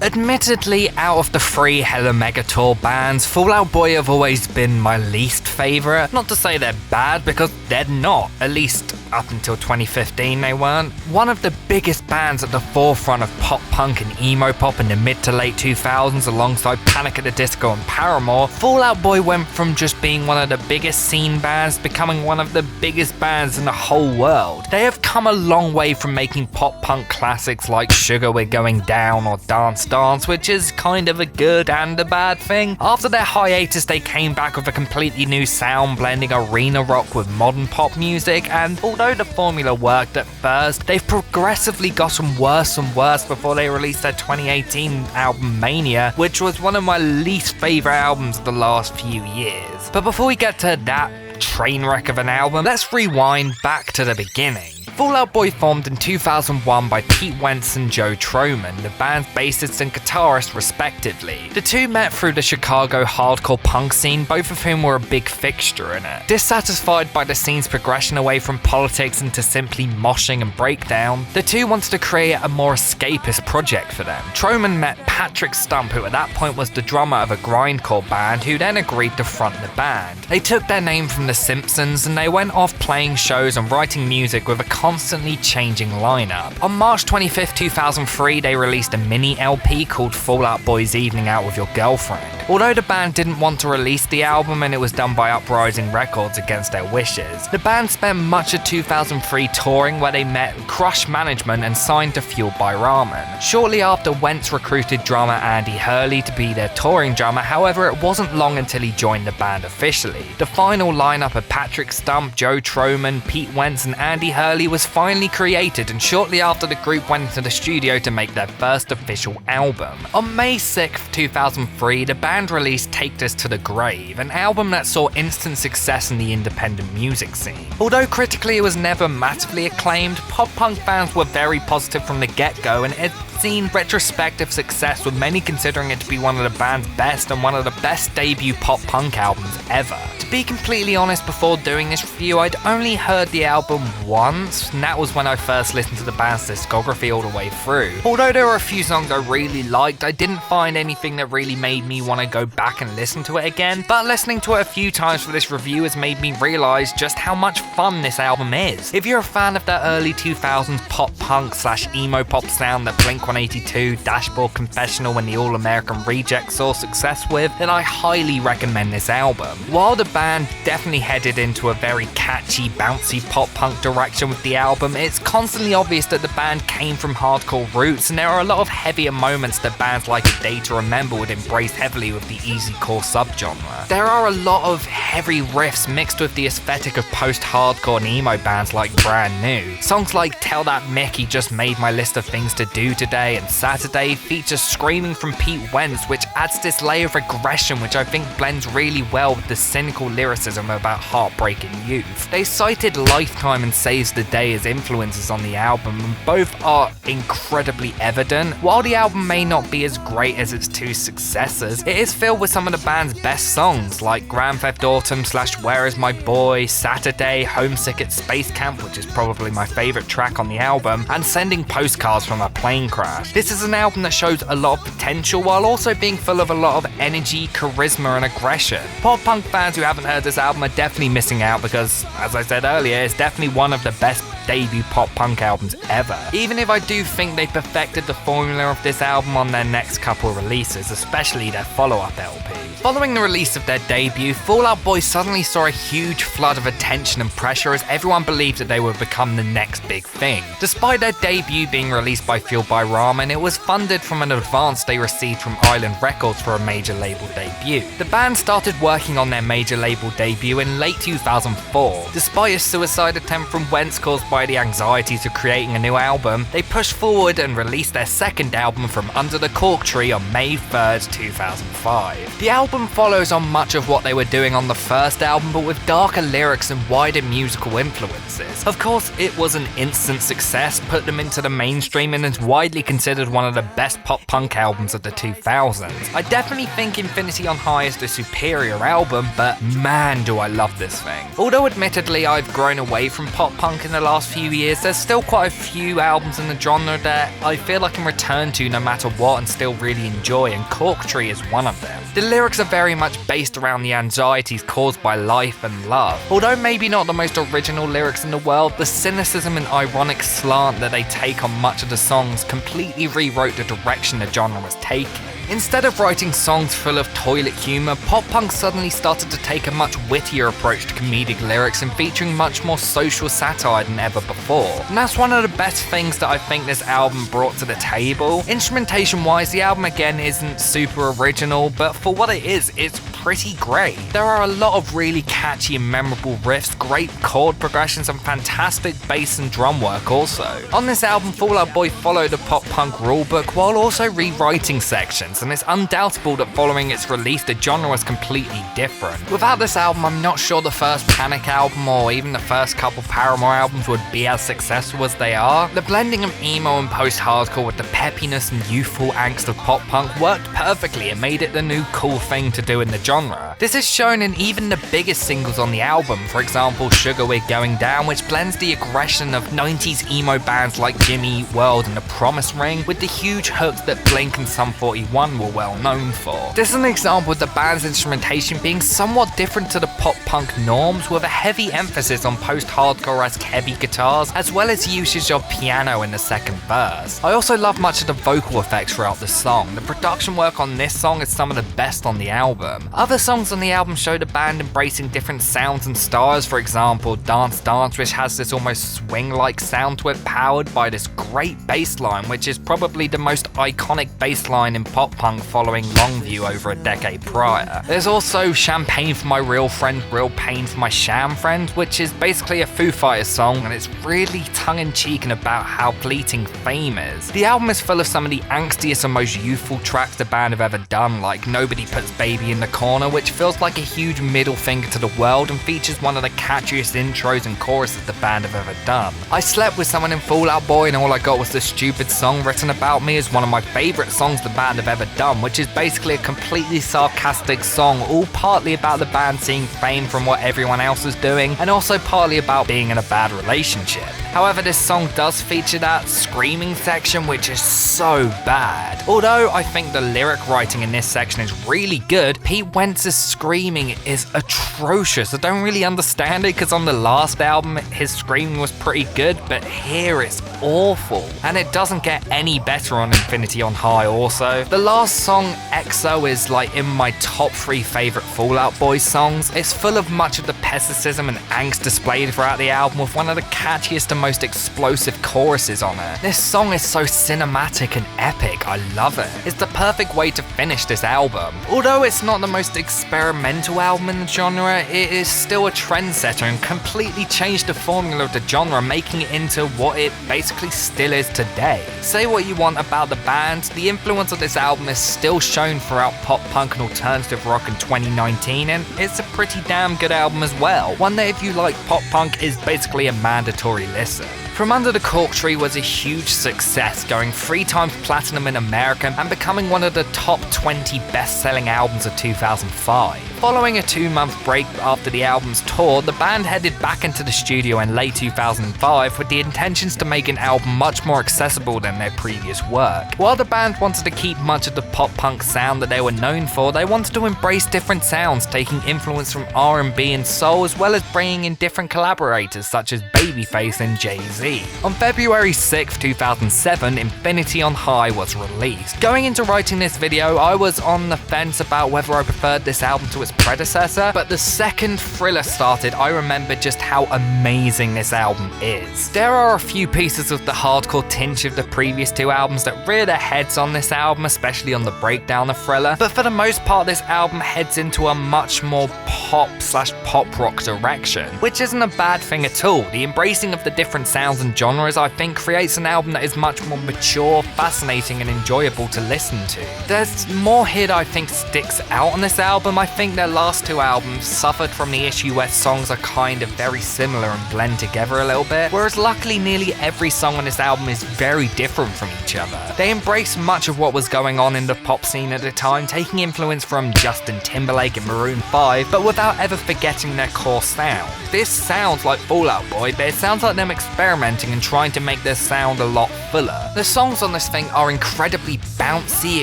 Admittedly, out of the three Hella Mega Tour bands, Fall Out Boy have always been my least favourite. Not to say they're bad, because they're not. At least up until 2015 they weren't. One of the biggest bands at the forefront of pop punk and emo pop in the mid to late 2000s alongside Panic at the Disco and Paramore, Fall Out Boy went from just being one of the biggest scene bands becoming one of the biggest bands in the whole world. They have come a long way from making pop punk classics like Sugar We're Going Down or Dance Dance, which is kind of a good and a bad thing. After their hiatus, they came back with a completely new sound, blending arena rock with modern pop music, and although the formula worked at first, they've progressively gotten worse and worse before they released their 2018 album Mania, which was one of my least favourite albums of the last few years. But before we get to that train wreck of an album, let's rewind back to the beginning. Fall Out Boy formed in 2001 by Pete Wentz and Joe Troman, the band's bassist and guitarist respectively. The two met through the Chicago hardcore punk scene, both of whom were a big fixture in it. Dissatisfied by the scene's progression away from politics into simply moshing and breakdown, the two wanted to create a more escapist project for them. Troman met Patrick Stump, who at that point was the drummer of a grindcore band, who then agreed to front the band. They took their name from The Simpsons, and they went off playing shows and writing music with a constantly changing lineup. On March 25th, 2003, they released a mini LP called Fall Out Boy's Evening Out With Your Girlfriend. Although the band didn't want to release the album and it was done by Uprising Records against their wishes, the band spent much of 2003 touring where they met Crush management and signed to Fueled by Ramen. Shortly after, Wentz recruited drummer Andy Hurley to be their touring drummer, however it wasn't long until he joined the band officially. The final lineup of Patrick Stump, Joe Troman, Pete Wentz and Andy Hurley was finally created, and shortly after the group went into the studio to make their first official album. On May 6th, 2003, the band released Take This to the Grave, an album that saw instant success in the independent music scene. Although critically it was never massively acclaimed, pop punk fans were very positive from the get-go, and it's seen retrospective success, with many considering it to be one of the band's best and one of the best debut pop punk albums ever. To be completely honest, before doing this review, I'd only heard the album once, and that was when I first listened to the band's discography all the way through. Although there were a few songs I really liked, I didn't find anything that really made me want to go back and listen to it again, but listening to it a few times for this review has made me realise just how much fun this album is. If you're a fan of that early 2000s pop punk / emo pop sound that Blink-182, Dashboard Confessional and the All-American Rejects saw success with, then I highly recommend this album. While the band definitely headed into a very catchy, bouncy pop punk direction with the album, it's constantly obvious that the band came from hardcore roots, and there are a lot of heavier moments that bands like A Day to Remember would embrace heavily with the easycore subgenre. There are a lot of heavy riffs mixed with the aesthetic of post-hardcore and emo bands like Brand New. Songs like Tell That Mickey Just Made My List of Things to Do Today and Saturday feature screaming from Pete Wentz, which adds this layer of aggression which I think blends really well with the cynical lyricism about heartbreaking youth. They cited Lifetime and Saves the Day as influences on the album, and both are incredibly evident. While the album may not be as great as its two successors, it is filled with some of the band's best songs like Grand Theft Autumn / Where Is My Boy, Saturday, Homesick at Space Camp, which is probably my favourite track on the album, and Sending Postcards from a Plane Crash. This is an album that shows a lot of potential while also being full of a lot of energy, charisma and aggression. Pop punk fans who haven't heard this album are definitely missing out because, as I said earlier, it's definitely one of the best debut pop punk albums ever. Even if I do think they perfected the formula of this album on their next couple releases, especially their follow-up LP. Following the release of their debut, Fall Out Boy suddenly saw a huge flood of attention and pressure as everyone believed that they would become the next big thing. Despite their debut being released by Fueled by Ramen, it was funded from an advance they received from Island Records for a major label debut. The band started working on their major label debut in late 2004. Despite a suicide attempt from Wentz caused by the anxieties of creating a new album, they pushed forward and released their second album From Under the Cork Tree on May 3rd, 2005. The album follows on much of what they were doing on the first album, but with darker lyrics and wider musical influences. Of course, it was an instant success, put them into the mainstream, and is widely considered one of the best pop punk albums of the 2000s. I definitely think Infinity on High is the superior album, but man do I love this thing. Although admittedly I've grown away from pop punk in the last few years, there's still quite a few albums in the genre that I feel I can return to no matter what and still really enjoy, and Cork Tree is one of them. The lyrics are very much based around the anxieties caused by life and love. Although maybe not the most original lyrics in the world, the cynicism and ironic slant that they take on much of the songs completely rewrote the direction the genre was taking. Instead of writing songs full of toilet humour, pop punk suddenly started to take a much wittier approach to comedic lyrics and featuring much more social satire than ever before. And that's one of the best things that I think this album brought to the table. Instrumentation wise, the album again isn't super original, but for what it is, it's pretty great. There are a lot of really catchy and memorable riffs, great chord progressions, and fantastic bass and drum work also. On this album, Fall Out Boy followed the pop punk rulebook while also rewriting sections, and it's undoubtable that following its release, the genre was completely different. Without this album, I'm not sure the first Panic album or even the first couple Paramore albums would be as successful as they are. The blending of emo and post-hardcore with the peppiness and youthful angst of pop punk worked perfectly and made it the new cool thing to do in the genre. This is shown in even the biggest singles on the album, for example Sugar We're Going Down, which blends the aggression of 90s emo bands like Jimmy Eat World and The Promise Ring with the huge hooks that Blink and Sum 41 were well known for. This is an example of the band's instrumentation being somewhat different to the pop punk norms, with a heavy emphasis on post-hardcore-esque heavy guitars as well as usage of piano in the second verse. I also love much of the vocal effects throughout the song. The production work on this song is some of the best on the album. Other songs on the album show the band embracing different sounds and styles, for example Dance Dance, which has this almost swing-like sound to it powered by this great bass line, which is probably the most iconic bass line in pop punk following Longview over a decade prior. There's also Champagne for My Real Friend, Real Pain for My Sham Friend, which is basically a Foo Fighters song, and it's really tongue-in-cheek and about how fleeting fame is. The album is full of some of the angstiest and most youthful tracks the band have ever done, like Nobody Puts Baby in the Corner, which feels like a huge middle finger to the world and features one of the catchiest intros and choruses the band have ever done. I Slept With Someone in Fall Out Boy and All I Got Was This Stupid Song Written About Me is one of my favourite songs the band have ever done, which is basically a completely sarcastic song, all partly about the band seeing fame from what everyone else is doing, and also partly about being in a bad relationship. However, this song does feature that screaming section, which is so bad. Although I think the lyric writing in this section is really good, Pete Wentz's screaming is atrocious. I don't really understand it because on the last album his screaming was pretty good, but here it's awful. And it doesn't get any better on Infinity on High also. The last song, EXO, is like in my top 3 favourite Fall Out Boy songs. It's full of much of the pessimism and angst displayed throughout the album, with one of the catchiest and most explosive choruses on it. This song is so cinematic and epic, I love it. It's the perfect way to finish this album. Although it's not the most experimental album in the genre, it is still a trendsetter and completely changed the formula of the genre, making it into what it basically still is today. Say what you want about the band, the influence of this album is still shown throughout pop punk and alternative rock in 2019, and it's a pretty damn good album as well. One that if you like pop punk is basically a mandatory listen. From Under the Cork Tree was a huge success, going 3 times platinum in America and becoming one of the top 20 best-selling albums of 2005. Following a 2-month break after the album's tour, the band headed back into the studio in late 2005 with the intentions to make an album much more accessible than their previous work. While the band wanted to keep much of the pop-punk sound that they were known for, they wanted to embrace different sounds, taking influence from R&B and soul, as well as bringing in different collaborators such as Babyface and Jay-Z. On February 6, 2007, Infinity on High was released. Going into writing this video, I was on the fence about whether I preferred this album to its predecessor, but the second Thriller started, I remembered just how amazing this album is. There are a few pieces of the hardcore tinge of the previous 2 albums that rear their heads on this album, especially on the breakdown of Thriller, but for the most part this album heads into a much more pop/pop rock direction, which isn't a bad thing at all. The embracing of the different sounds and genres, I think, creates an album that is much more mature, fascinating and enjoyable to listen to. There's more here that I think sticks out on this album. I think their last 2 albums suffered from the issue where songs are kind of very similar and blend together a little bit, whereas luckily nearly every song on this album is very different from each other. They embrace much of what was going on in the pop scene at the time, taking influence from Justin Timberlake and Maroon 5, but without without ever forgetting their core sound. This sounds like Fall Out Boy, but it sounds like them experimenting and trying to make their sound a lot fuller. The songs on this thing are incredibly bouncy,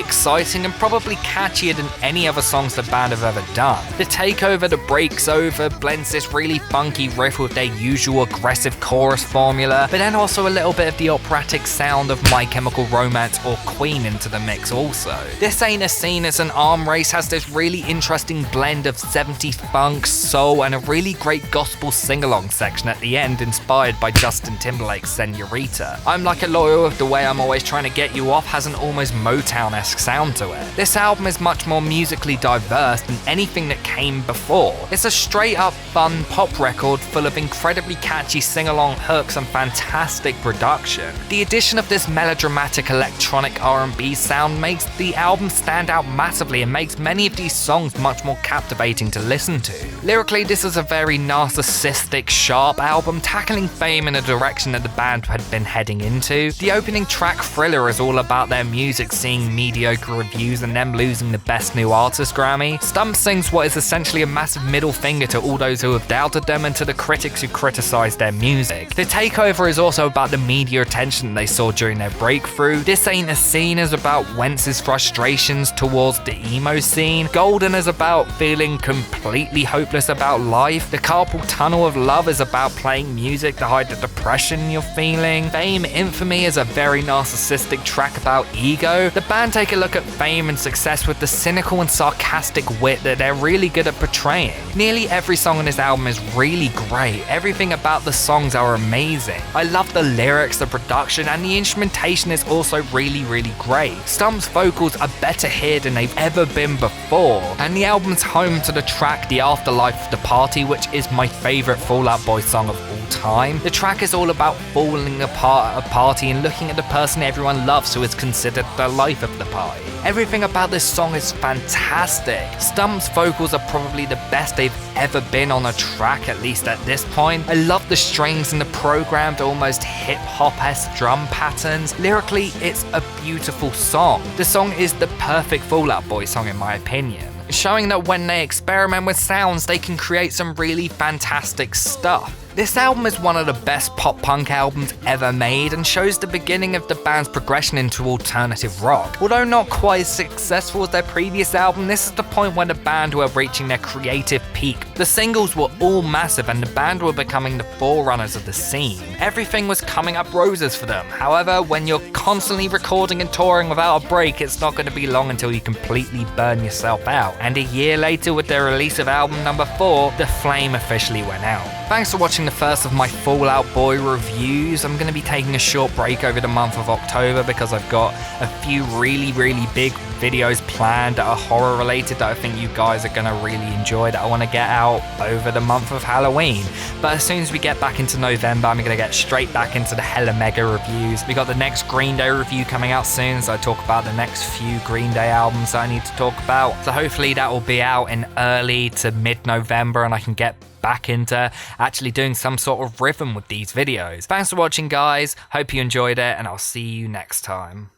exciting, and probably catchier than any other songs the band have ever done. The takeover, the breaks over, blends this really funky riff with their usual aggressive chorus formula, but then also a little bit of the operatic sound of My Chemical Romance or Queen into the mix also. This Ain't a Scene as an arm race has this really interesting blend of 70s funk, soul, and a really great gospel sing-along section at the end inspired by Justin Timberlake's Senorita. I'm Like a Lawyer with the Way I'm Always Trying to Get You Off has an almost Motown-esque sound to it. This album is much more musically diverse than anything that came before. It's a straight-up fun pop record full of incredibly catchy sing-along hooks and fantastic production. The addition of this melodramatic electronic R&B sound makes the album stand out massively and makes many of these songs much more captivating to listen to. Lyrically, this is a very narcissistic, sharp album, tackling fame in a direction that the band had been heading into. The opening track, Thriller, is all about their music seeing mediocre reviews and them losing the Best New Artist Grammy. Stump sings what is essentially a massive middle finger to all those who have doubted them and to the critics who criticized their music. The takeover is also about the media attention they saw during their breakthrough. This Ain't a Scene is about Wentz's frustrations towards the emo scene. Golden is about feeling completely hopeless about life. The Carpal Tunnel of Love is about playing music to hide the depression you're feeling. Fame Infamy is a very narcissistic track about ego. The band take a look at fame and success with the cynical and sarcastic wit that they're really good at portraying. Nearly every song on this album is really great. Everything about the songs are amazing. I love the lyrics, the production, and the instrumentation is also really great. Stump's vocals are better here than they've ever been before, and the album's home to the track The Afterlife of the Party, which is my favourite Fall Out Boy song of all time. The track is all about falling apart at a party and looking at the person everyone loves who is considered the life of the party. Everything about this song is fantastic. Stump's vocals are probably the best they've ever been on a track, at least at this point. I love the strings and the programmed, almost hip-hop-esque drum patterns. Lyrically, it's a beautiful song. The song is the perfect Fall Out Boy song in my opinion, showing that when they experiment with sounds, they can create some really fantastic stuff. This album is one of the best pop-punk albums ever made and shows the beginning of the band's progression into alternative rock. Although not quite as successful as their previous album, this is the point where the band were reaching their creative peak. The singles were all massive and the band were becoming the forerunners of the scene. Everything was coming up roses for them. However, when you're constantly recording and touring without a break, it's not going to be long until you completely burn yourself out. And a year later, with their release of album number 4, the flame officially went out. Thanks for watching the first of my Fall Out Boy reviews. I'm going to be taking a short break over the month of October because I've got a few really big videos planned that are horror related that I think you guys are going to really enjoy, that I want to get out over the month of Halloween. But as soon as we get back into November, I'm going to get straight back into the Hella Mega reviews. We got the next Green Day review coming out soon, so I talk about the next few Green Day albums that I need to talk about. So hopefully that will be out in early to mid-November and I can get back into actually doing some sort of rhythm with these videos. Thanks for watching, guys. Hope you enjoyed it, and I'll see you next time.